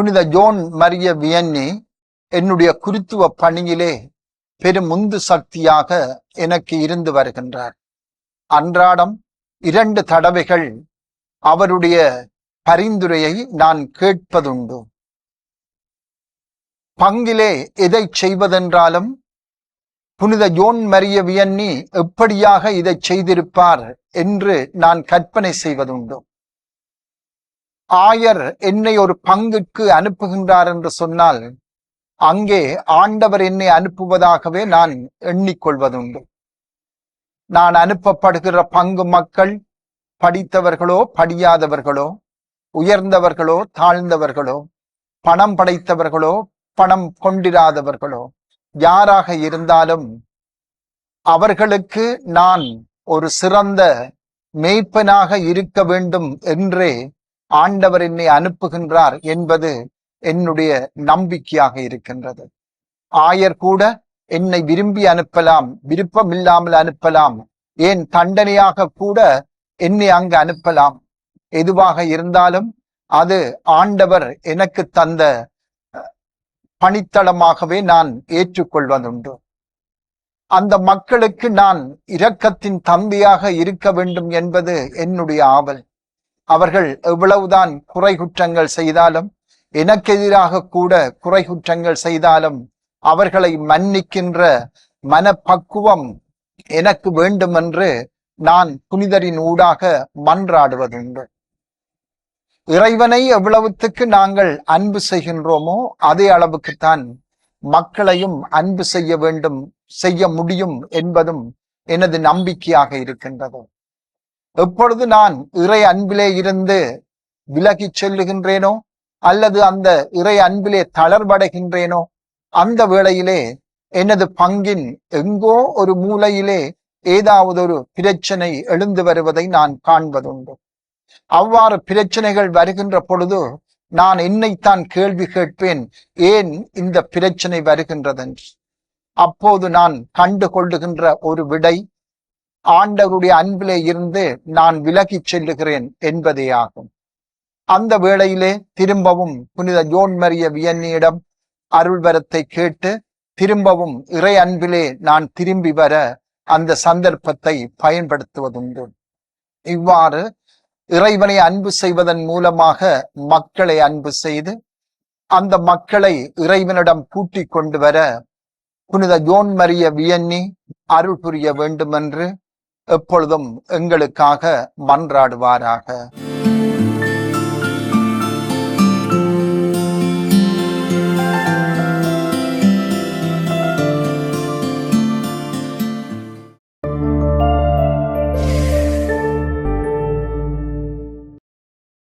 புனித ஜோன் மரிய வியன்னி என்னுடைய குருத்துவ பணியிலே பெரும் உந்து சக்தியாக எனக்கு இருந்து வருகின்றார். அன்றாடம் 2 தடவைகள் அவருடைய பரிந்துரையை நான் கேட்பதுண்டு. பங்கிலே எதை செய்வதென்றாலும் புனித ஜோன் மரிய வியன்னி எப்படியாக இதை செய்திருப்பார் என்று நான் கற்பனை செய்வதுண்டு. ஆயர் என்னை ஒரு பங்குக்கு அனுப்புகின்றார் என்று சொன்னால் அங்கே ஆண்டவர் என்னை அனுப்புவதாகவே நான் எண்ணிக்கொள்வதுண்டு. நான் அனுப்பப்படுகிற பங்கு மக்கள் படித்தவர்களோ படியாதவர்களோ, உயர்ந்தவர்களோ தாழ்ந்தவர்களோ, பணம் படைத்தவர்களோ பணம் கொண்டிராதவர்களோ யாராக இருந்தாலும் அவர்களுக்கு நான் ஒரு சிறந்த மேய்ப்பனாக இருக்க வேண்டும் என்றே ஆண்டவர் என்னை அனுப்புகின்றார் என்பது என்னுடைய நம்பிக்கையாக இருக்கின்றது. ஆயர் கூட என்னை விரும்பி அனுப்பலாம், விருப்பமில்லாமல் அனுப்பலாம், ஏன் தண்டனையாக கூட என்னை அங்கு அனுப்பலாம். எதுவாக இருந்தாலும் அது ஆண்டவர் எனக்கு தந்த பணித்தளமாகவே நான் ஏற்றுக்கொள்வதுண்டு. அந்த மக்களுக்கு நான் இரக்கத்தின் தந்தையாக இருக்க வேண்டும் என்பது என்னுடைய ஆவல். அவர்கள் எவ்வளவுதான் குறை குற்றங்கள் செய்தாலும், எனக்கு எதிராக கூட குறை குற்றங்கள் செய்தாலும் அவர்களை மன்னிக்கின்ற மனப்பக்குவம் எனக்கு வேண்டும் என்று நான் புனிதரின் ஊடாக மன்றாடுவதுண்டு. இறைவனை எவ்வளவுத்துக்கு நாங்கள் அன்பு செய்கின்றோமோ அதே அளவுக்குத்தான் மக்களையும் அன்பு செய்ய வேண்டும், செய்ய முடியும் என்பதும் எனது நம்பிக்கையாக இருக்கின்றது. எப்பொழுது நான் இறை அன்பிலே இருந்து விலகி செல்லுகின்றேனோ அல்லது அந்த இறை அன்பிலே தளர்வடைகின்றேனோ அந்த வேளையிலே எனது பங்கின் எங்கோ ஒரு மூலையிலே ஏதாவது ஒரு பிரச்சனை எழுந்து வருவதை நான் காண்பதுண்டு. அவ்வாறு பிரச்சனைகள் வருகின்ற பொழுது நான் என்னைத்தான் கேள்வி கேட்பேன், ஏன் இந்த பிரச்சனை வருகின்றதென்று. அப்போது நான் கண்டு கொள்ளுகின்ற ஒரு விடை, ஆண்டவருடைய அன்பிலே இருந்து நான் விலகிச் செல்லுகிறேன் என்பதே ஆகும். அந்த வேளையிலே திரும்பவும் புனித ஜோன் மரிய வியன்னியிடம் அருள்வரத்தை கேட்டு திரும்பவும் இறை அன்பிலே நான் திரும்பி வர அந்த சந்தர்ப்பத்தை பயன்படுத்துவதுண்டு. இவ்வாறு இறைவனை அன்பு செய்வதன் மூலமாக மக்களை அன்பு செய்து அந்த மக்களை இறைவனிடம் கூட்டிக் கொண்டு வர புனித ஜோன் மரிய வியன்னி அருள் புரிய வேண்டும் என்று எப்பொழுதும் எங்களுக்காக மன்றாடுவாராக.